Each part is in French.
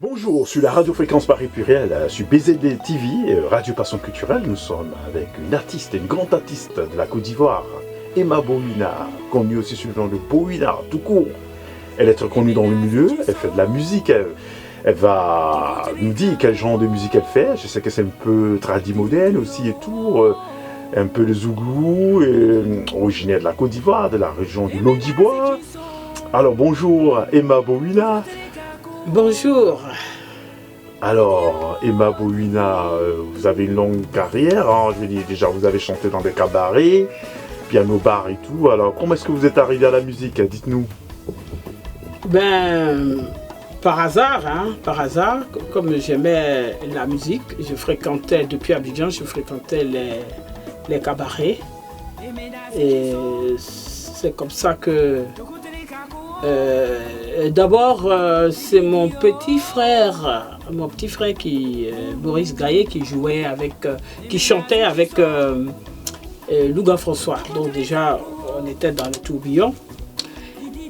Bonjour, sur la radio Fréquence Paris Pluriel, sur BZD TV, Radio Passion Culturelle, nous sommes avec une artiste, une grande artiste de la Côte d'Ivoire, Emma Bowina, connue aussi sous le nom de Bowina, tout court. Elle est très connue dans le milieu, elle fait de la musique, elle va nous dire quel genre de musique elle fait. Je sais que c'est un peu tradi moderne aussi et tout, un peu le zouglou, originaire de la Côte d'Ivoire, de la région du Lodibois. Alors bonjour Emma Bowina. Bonjour. Alors, Emma Bowina, vous avez une longue carrière, hein, je veux dire, déjà vous avez chanté dans des cabarets, piano bar et tout, alors comment est-ce que vous êtes arrivé à la musique, dites-nous? Par hasard, comme j'aimais la musique, je fréquentais, depuis Abidjan, je fréquentais les cabarets, et c'est comme ça que... D'abord, c'est mon petit frère Boris Gaillet qui chantait avec Louga François. Donc déjà, on était dans le tourbillon.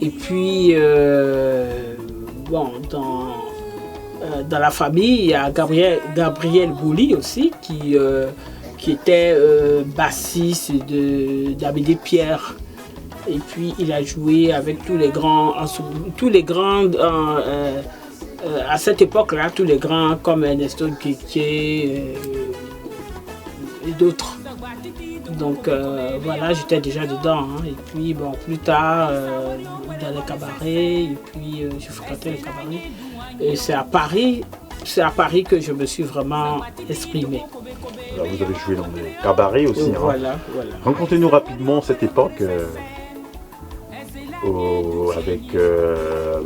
Et puis, dans la famille, il y a Gabriel Bouli aussi qui était bassiste d'Amédée Pierre. Et puis il a joué avec tous les grands à cette époque-là, tous les grands comme Ernesto Guettier et d'autres. Donc voilà, j'étais déjà dedans. Hein. Et puis bon, plus tard, dans les cabarets, et puis je fréquentais les cabarets. Et c'est à Paris que je me suis vraiment exprimée. Alors vous avez joué dans les cabarets aussi. Voilà. Racontez-nous rapidement cette époque. Avec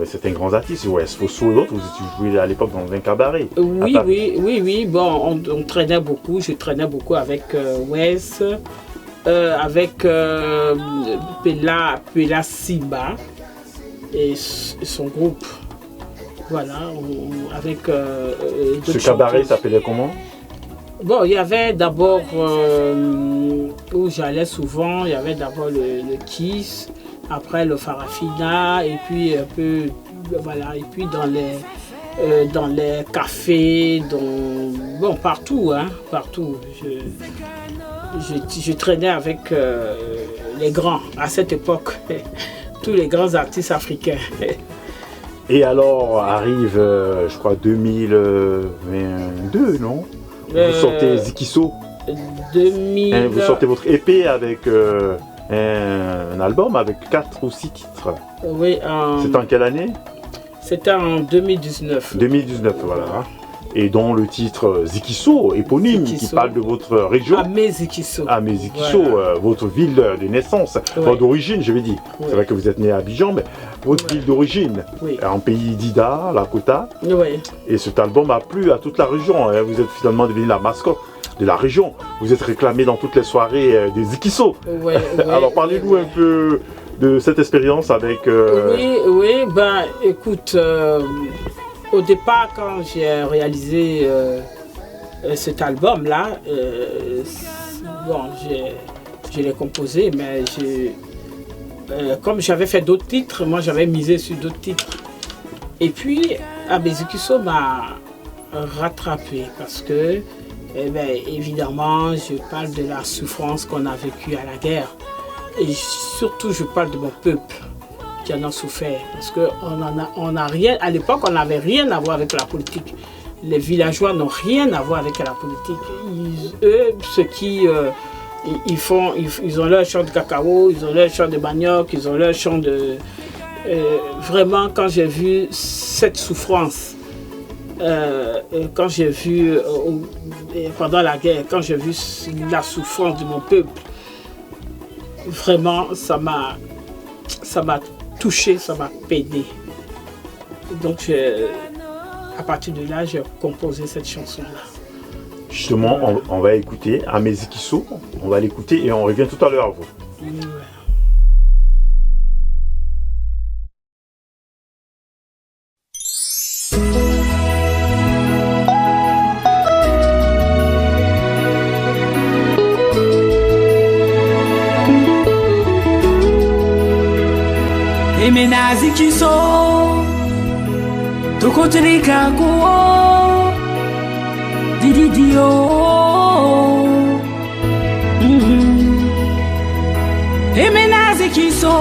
certains grands artistes, Wes Fosso et d'autres, vous étiez joué à l'époque dans un cabaret. Oui. Bon, on traînait beaucoup. Je traînais beaucoup avec Wes, avec Pela Simba et son groupe. Voilà, avec ce cabaret s'appelait comment? Bon, il y avait d'abord où j'allais souvent, il y avait d'abord le Kiss. Après le Farafina et puis un peu voilà, et puis dans les cafés, partout je traînais avec les grands à cette époque, tous les grands artistes africains. Et alors arrive je crois 2022, non? Vous sortez Zikiso. 2000. Vous sortez votre EP avec un album avec 4 ou 6 titres. Oui. C'était en quelle année? C'était en 2019. 2019, voilà. Et dont le titre Zikiso, éponyme, qui parle de votre région. Amé Zikiso. Voilà. Votre ville de naissance, enfin, d'origine, je vais dire. Oui. C'est vrai que vous êtes né à Abidjan, mais votre ville d'origine, en pays d'Ida, la Kota. Oui. Et cet album a plu à toute la région. Hein. Vous êtes finalement devenu la mascotte de la région. Vous êtes réclamé dans toutes les soirées des Zikiso. Oui. Alors parlez-nous un peu de cette expérience avec... Oui, écoute, au départ quand j'ai réalisé cet album-là, je l'ai composé, mais comme j'avais fait d'autres titres, moi j'avais misé sur d'autres titres. Et puis, Zikiso m'a rattrapé parce que évidemment, je parle de la souffrance qu'on a vécue à la guerre. Et surtout, je parle de mon peuple qui en a souffert. Parce qu'on a rien, à l'époque, on n'avait rien à voir avec la politique. Les villageois n'ont rien à voir avec la politique. Ils ont leur champ de cacao, ils ont leur champ de manioc, ils ont leur champ de... vraiment, quand j'ai vu cette souffrance, quand j'ai vu pendant la guerre, quand j'ai vu la souffrance de mon peuple, vraiment ça m'a touché, ça m'a peiné. Donc à partir de là, j'ai composé cette chanson-là. Justement, on va écouter Amé Zikiso, on va l'écouter et on revient tout à l'heure à vous. Ouais. Zikiso, Tokotere kako Didi dio Emenazi kiso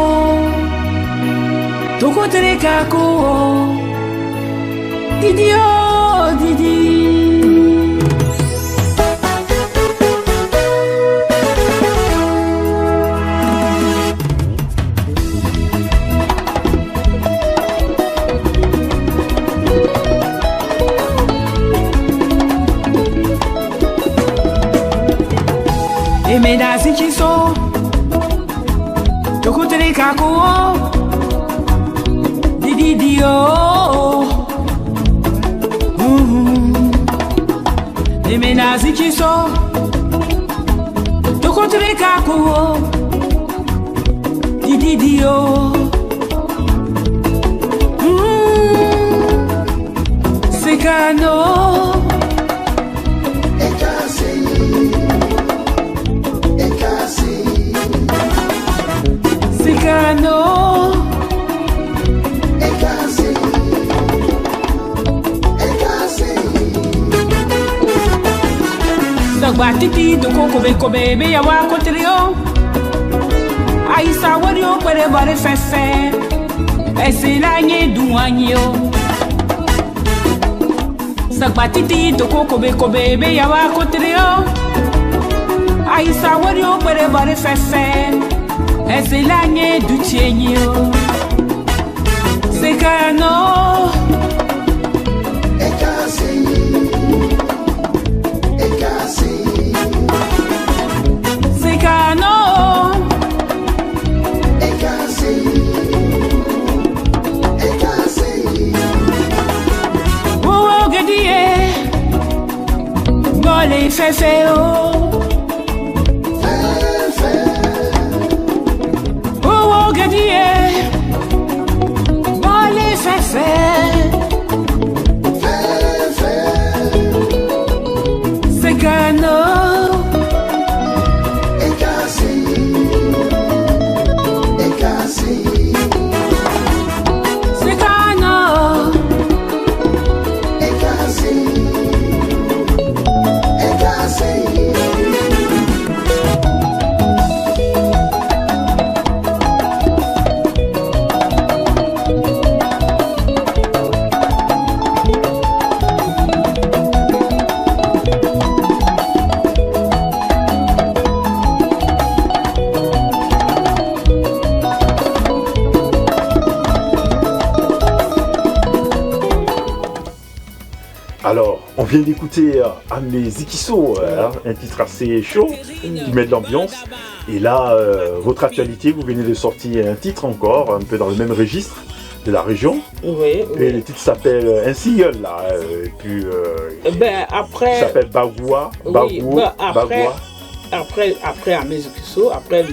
Tokotere kako Didi Didi Emenazi kiso Tokotere kako Didi dio Emenazi kiso Tokotere kako Didi dio Sekano Sekano Sagbatiti do kobe be ya wa kotreo Aisa wario kwere bare fefe Esilanye duanyo Sagbatiti do kobe be ya wa kotreo Aisa wario kwere bare fefe Esilanye duchenyo Sekano Sekano Oh gadie Gole fefe Oh gadie Gole fefe Sekano Alors, on vient d'écouter Amé Zikiso, un titre assez chaud, qui met de l'ambiance. Et là, votre actualité, vous venez de sortir un titre encore, un peu dans le même registre de la région. Oui. Et le titre s'appelle un single, là. Et puis, après... il s'appelle Bagoua. Oui, après Amé Zikiso, après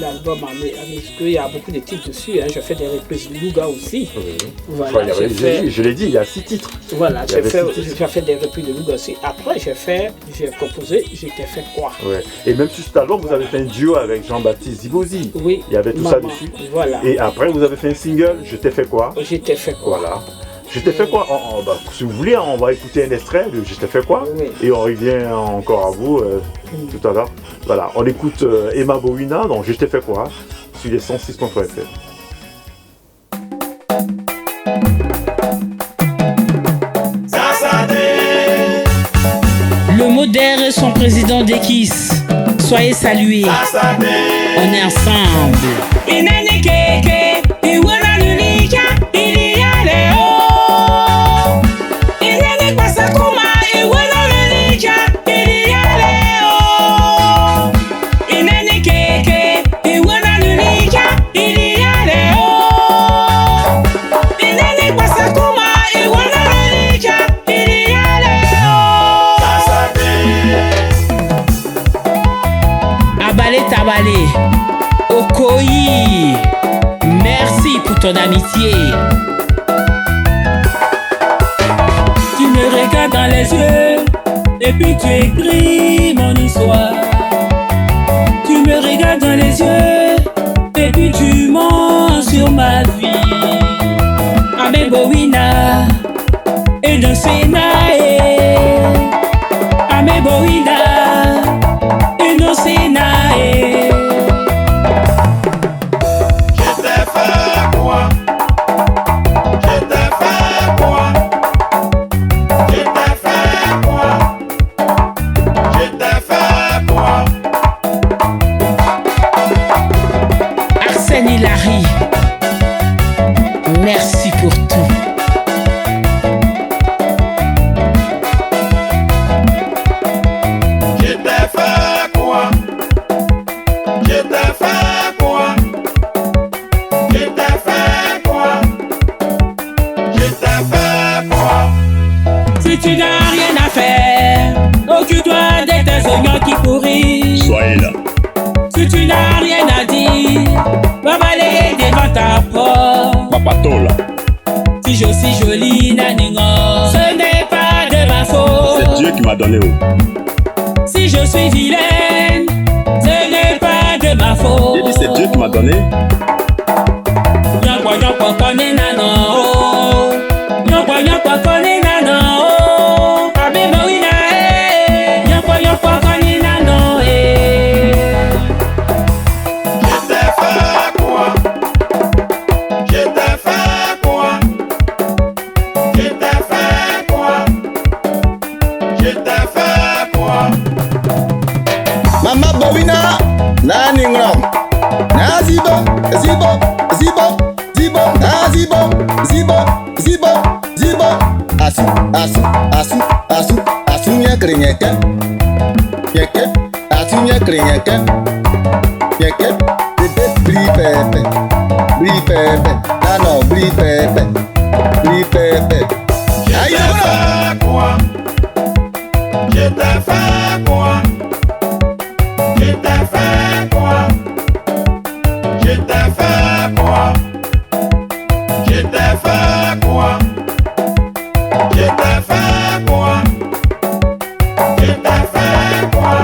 l'album Amé Zikiso, il y a beaucoup de titres dessus. Hein. Je fais des reprises de Louga aussi. Oui. Voilà, je l'ai dit, il y a 6 titres. Voilà, j'ai fait des reprises de Louga aussi. Après, j'ai composé, j'étais fait quoi. Ouais. Et même sur cet album, vous avez fait un duo avec Jean-Baptiste Zibozi. Oui. Il y avait tout ça dessus. Voilà. Et après, vous avez fait un single, Je t'ai fait quoi. J'étais fait quoi. Voilà. Je t'ai fait quoi. Si vous voulez, on va écouter un extrait de Je t'ai fait quoi. Oui. Et on revient encore à vous tout à l'heure. Voilà, on écoute Emma Bowina, donc Je t'ai fait quoi, sur les 106.3 FM. Le modèle, son président d'Ekis. Soyez salués. On est ensemble. Tabalé, Okoyi, merci pour ton amitié. Tu me regardes dans les yeux et puis tu écris mon histoire. Tu me regardes dans les yeux et puis tu mens sur ma vie. Amé Bowina, Merci pour tout. Je t'ai fait quoi? Je t'ai fait quoi? Je t'ai fait quoi? Je t'ai fait quoi? Si tu n'as rien à faire, occupe-toi de tes oignons qui pourrissent. Soyez là. Si tu n'as rien à dire, va balayer devant ta porte. Papa Tola. Si je suis jolie, naningo, ce n'est pas de ma faute. C'est Dieu qui m'a donné où? Si je suis vilaine, ce n'est pas de ma faute. J'ai dit c'est Dieu qui m'a donné. Nyokwa nyokwa kone nano, nyokwa nyokwa kone nano, abe mawina nyokwa nyokwa kone nano Je t'ai fait quoi? Je t'ai fait quoi? Je t'ai fait quoi? Je t'ai fait quoi? Mama Bowina, nani ngrom? Na zibo, zibo, zibo, zibo, na zibo, zibo, zibo, zibo. Asu, asu, asu, asu, asu nyekre nyeke, nyeke, asu nyekre nyeke, nyeke. Bébé bri pepe, nano bri pepe, bri pepe. Je t'ai fait quoi? Je t'ai fait quoi? Je t'ai fait quoi? Je t'ai fait quoi? Je t'ai fait quoi? Je t'ai fait quoi? Je t'ai fait quoi?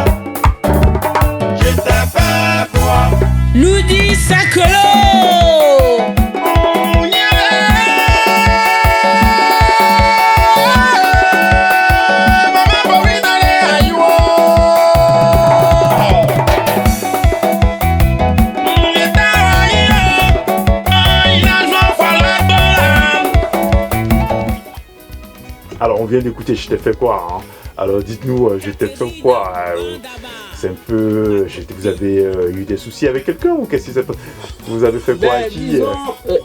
Je t'ai fait quoi? Ludi Sakolo. Alors, on vient d'écouter Je t'ai fait quoi hein. Alors, dites-nous, je t'ai fait quoi c'est un peu... Vous avez eu des soucis avec quelqu'un ou qu'est-ce qui s'est passé? Vous avez fait quoi à qui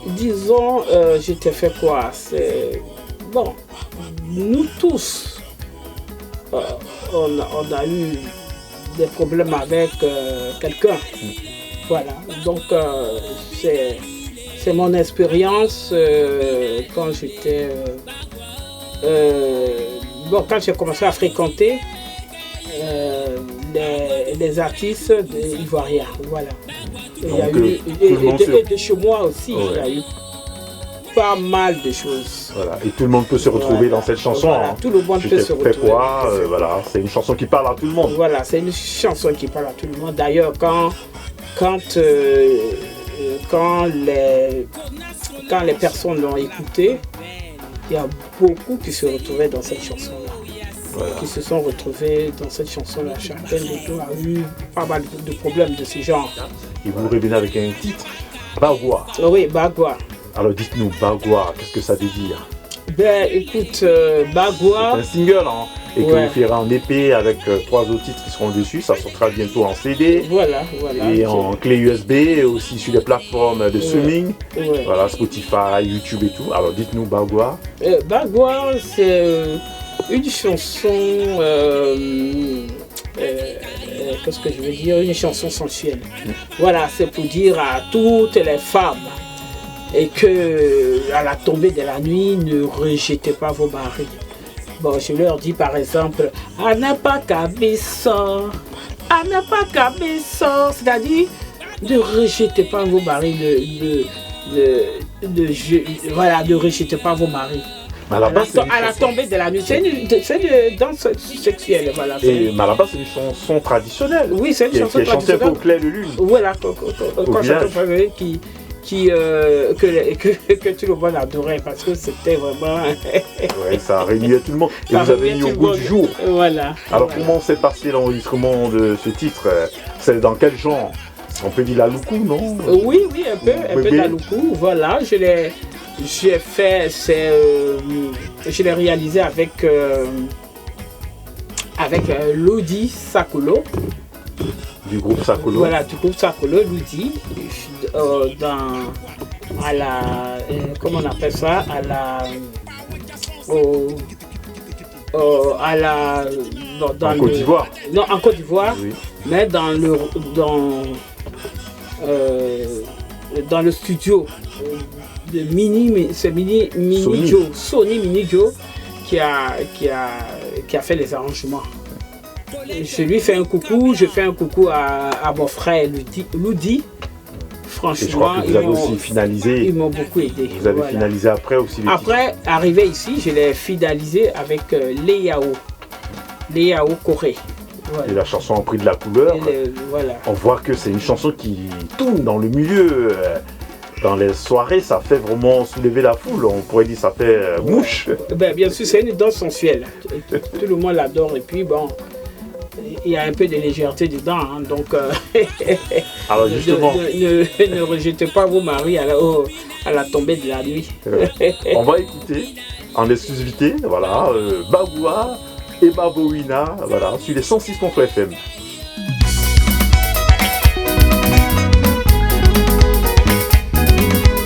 Disons, je t'ai fait quoi? C'est... Bon, nous tous, on a eu des problèmes avec quelqu'un. Voilà, donc c'est mon expérience quand j'étais... bon, quand j'ai commencé à fréquenter les artistes ivoiriens, voilà. Et il y a eu, et de chez moi aussi, il y a eu pas mal de choses. Voilà, et tout le monde peut se retrouver dans cette chanson. Voilà, hein. tout le monde peut se retrouver. Quoi, voilà, c'est une chanson qui parle à tout le monde. Voilà, c'est une chanson qui parle à tout le monde. D'ailleurs, quand les personnes l'ont écoutée, il y a beaucoup qui se retrouvaient dans cette chanson-là. Voilà. Qui se sont retrouvés dans cette chanson-là. Chacun d'eux a eu pas mal de problèmes de ce genre. Et vous revenez avec un titre, Bagua. Oui, Bagua. Alors dites-nous, Bagua, qu'est-ce que ça veut dire? Ben écoute, Bagua... C'est un single, hein, et que vous ferez en EP avec 3 autres titres qui seront dessus. Ça sortira bientôt en CD. Voilà. Et en clé USB, et aussi sur les plateformes de streaming. Voilà, Spotify, YouTube et tout. Alors dites-nous, Bagua. Bagua, c'est une chanson... qu'est-ce que je veux dire? Une chanson sensuelle. Voilà, c'est pour dire à toutes les femmes et que à la tombée de la nuit, ne rejetez pas vos maris. Bon, je leur dis par exemple, Anapa Kabiso, Anapa Kabiso, c'est-à-dire ne rejetez pas vos maris, voilà, ne rejetez pas vos maris. À la tombée de la nuit, c'est une danse sexuelle, voilà. Mais à la base, c'est une chanson traditionnelle. Oui, c'est une chanson traditionnelle. Qui est chantée au clair de lune. Voilà, que tout le monde adorait parce que c'était vraiment. Ouais, ça a réuni tout le monde. Et vous avez mis au goût du jour. Voilà. Alors, comment s'est passé l'enregistrement de ce titre? C'est dans quel genre? On peut dire la loukou, non? Oui, un peu de la loukou. Voilà, je l'ai réalisé avec Ludi Sakolo. Du groupe Sakolo. Voilà, du groupe Sakolo, Ludi. Comment on appelle ça? En Côte d'Ivoire. Non, en Côte d'Ivoire. Oui. Mais dans le studio de Sony Mini Joe qui a fait les arrangements. Je lui fais un coucou, je fais un coucou à mon frère Ludi. Franchement, et je crois que vous avez aussi finalisé. Ils m'ont beaucoup aidé. Vous avez finalisé après aussi les Après, arrivé ici, je l'ai finalisé avec Léao Corée. Voilà. Et la chanson a pris de la couleur. Voilà. On voit que c'est une chanson qui tourne dans le milieu. Dans les soirées, ça fait vraiment soulever la foule. On pourrait dire ça fait mouche. Bien sûr, c'est une danse sensuelle. Tout le monde l'adore. Et puis, bon, il y a un peu de légèreté dedans. Hein, donc, alors justement, ne rejetez pas vos maris à la tombée de la nuit. On va écouter en exclusivité, voilà, Baboua et Babouina, voilà, sur les 106.3 FM.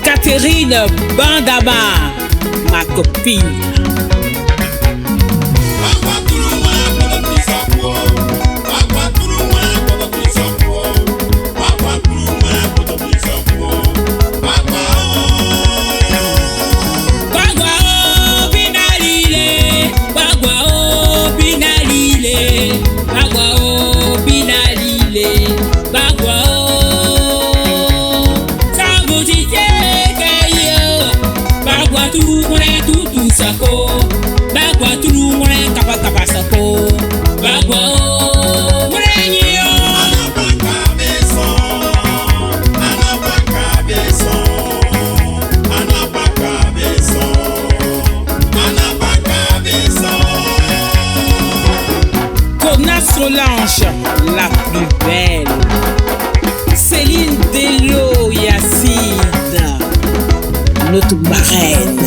Catherine Bandama, ma copine. Solange, la plus belle. Céline Delo Yacine, notre marraine.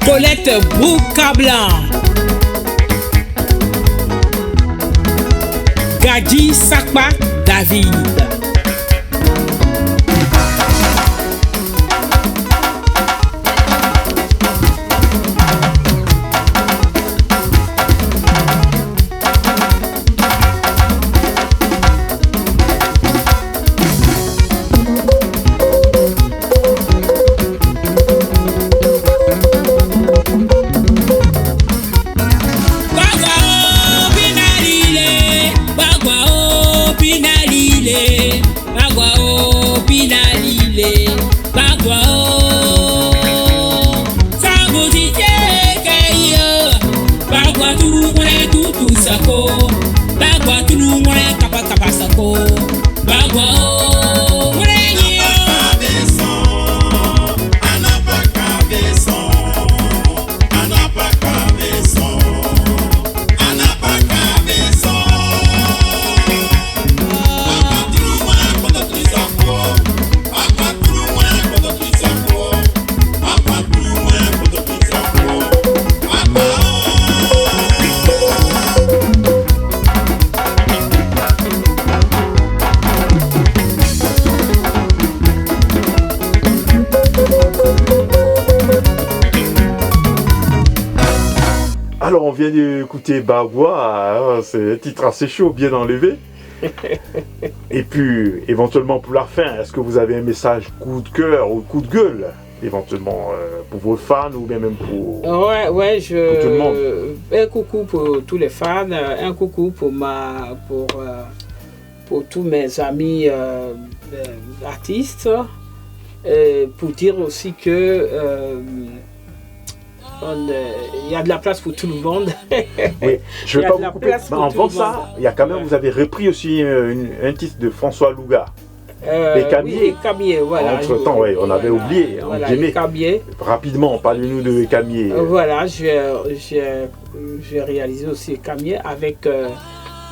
Colette Bouka-Blanc, Gadji Sakpa David. on vient d'écouter Bagua, c'est un titre assez chaud, bien enlevé. Et puis, éventuellement pour la fin, est-ce que vous avez un message coup de cœur ou coup de gueule, éventuellement pour vos fans ou bien même pour, Ouais, pour tout le monde? Un coucou pour tous les fans, un coucou pour tous mes amis artistes, pour dire aussi que il y a de la place pour tout le monde. Oui, je ne vais Il y a pas de la vous couper. place Mais pour en tout faisant le ça, monde. il y a quand même, vous avez repris aussi un titre de François Louga. Camier. Oui, Camier, voilà. Entre-temps, ouais, on avait oublié, on Voilà, aimait. Camier. Rapidement, parlez-nous de Camier. Voilà, j'ai réalisé aussi Camier avec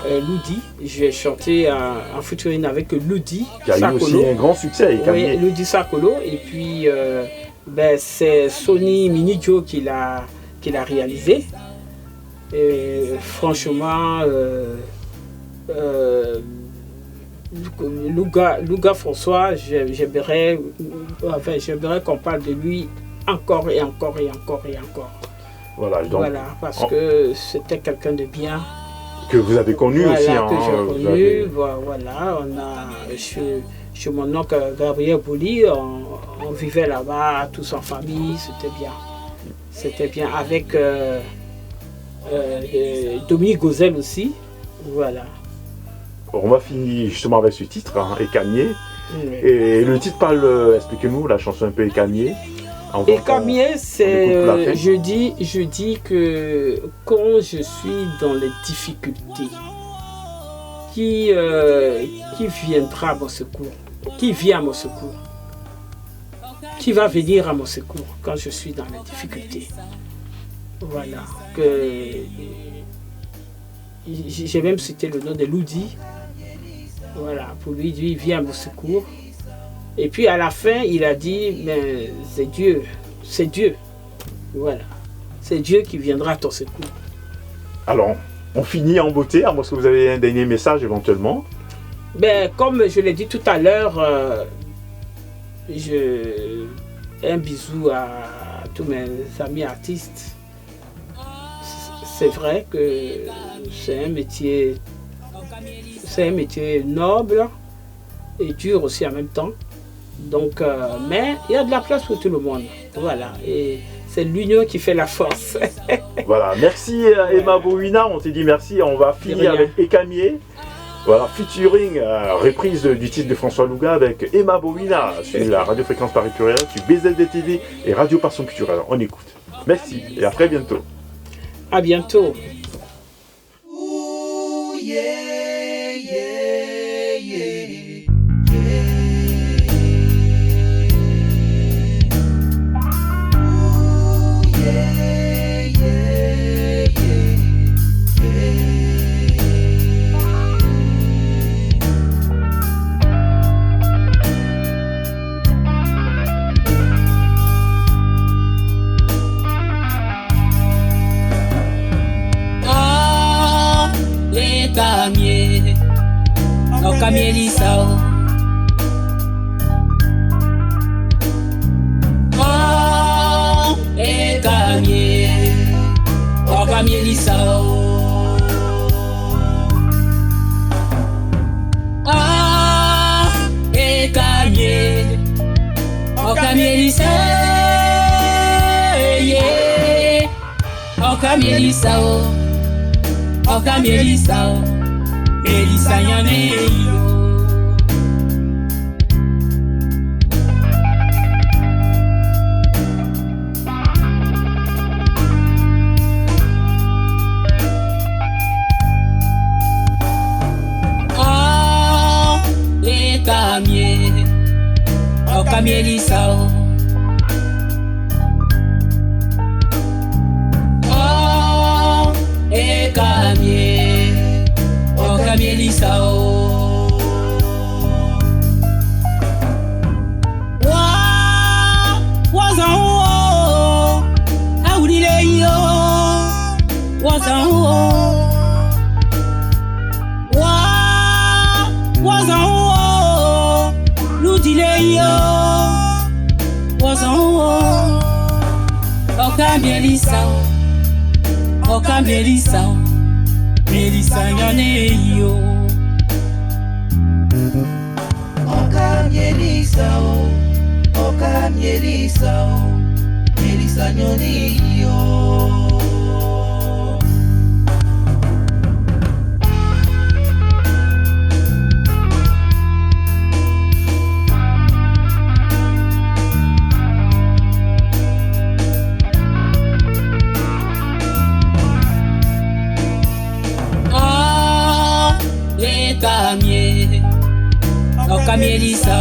Ludi. J'ai chanté en featuring avec Ludi Qui a eu aussi un grand succès, Camier. Oui, Ludi Sakolo. Et puis, c'est Sony Minijo qui l'a réalisé. Et franchement, Louga François, j'aimerais qu'on parle de lui encore et encore et encore et encore. Voilà, donc, Voilà, parce que c'était quelqu'un de bien. que vous avez connu Voilà, aussi. que j'ai vous connu. avez- Voilà, on a chez mon oncle Gabriel Bouli, on vivait là-bas tous en famille, c'était bien. C'était bien avec Dominique Gauzel aussi. Voilà. On va finir justement avec ce titre, et Camier. Oui. Et le titre parle, expliquez-nous la chanson un peu Camier. Et Camier, écoute c'est, la fin. je dis que quand je suis dans les difficultés, qui viendra à mon secours, qui vient à mon secours, qui va venir à mon secours quand je suis dans les difficultés. Voilà, que j'ai même cité le nom de Ludi. Voilà, pour lui, il vient à mon secours. Et puis à la fin, il a dit, mais c'est Dieu. Voilà, c'est Dieu qui viendra à ton secours. Alors, on finit en beauté, à moins que vous avez un dernier message éventuellement. Ben, comme je l'ai dit tout à l'heure, un bisou à tous mes amis artistes. C'est vrai que c'est un métier noble et dur aussi en même temps. Donc, mais il y a de la place pour tout le monde. Voilà. Et c'est l'union qui fait la force. Voilà, merci Emma Bouina, on s'est dit merci, on va finir avec Camier. Voilà, featuring, reprise du titre de François Louga avec Emma Bouina sur la radiofréquence Paris Pluriel, sur BZD TV et Radio Passion Culturelle. On écoute. Merci et à très bientôt. À bientôt. Ooh, yeah, yeah, yeah. Camier Lissao. Oh, et Camier, oh Camier Lissao. Oh, et Camier, oh Camier Lissao. Yeah, oh Camier Lissao, oh Camier Lissao. Elisa Yaneyo. Oh, les Camier, oh Camier Lissao. Oh, et Camier. Camier Lissao. Wazao, Audileyo. Wazao, Wazao, Ludileyo. Wazao, Camier Lissao. oka Melissa, Melissa nyone yo. Oka Melissa, oka Melissa, Melissa nyone yo. Oka Melissa,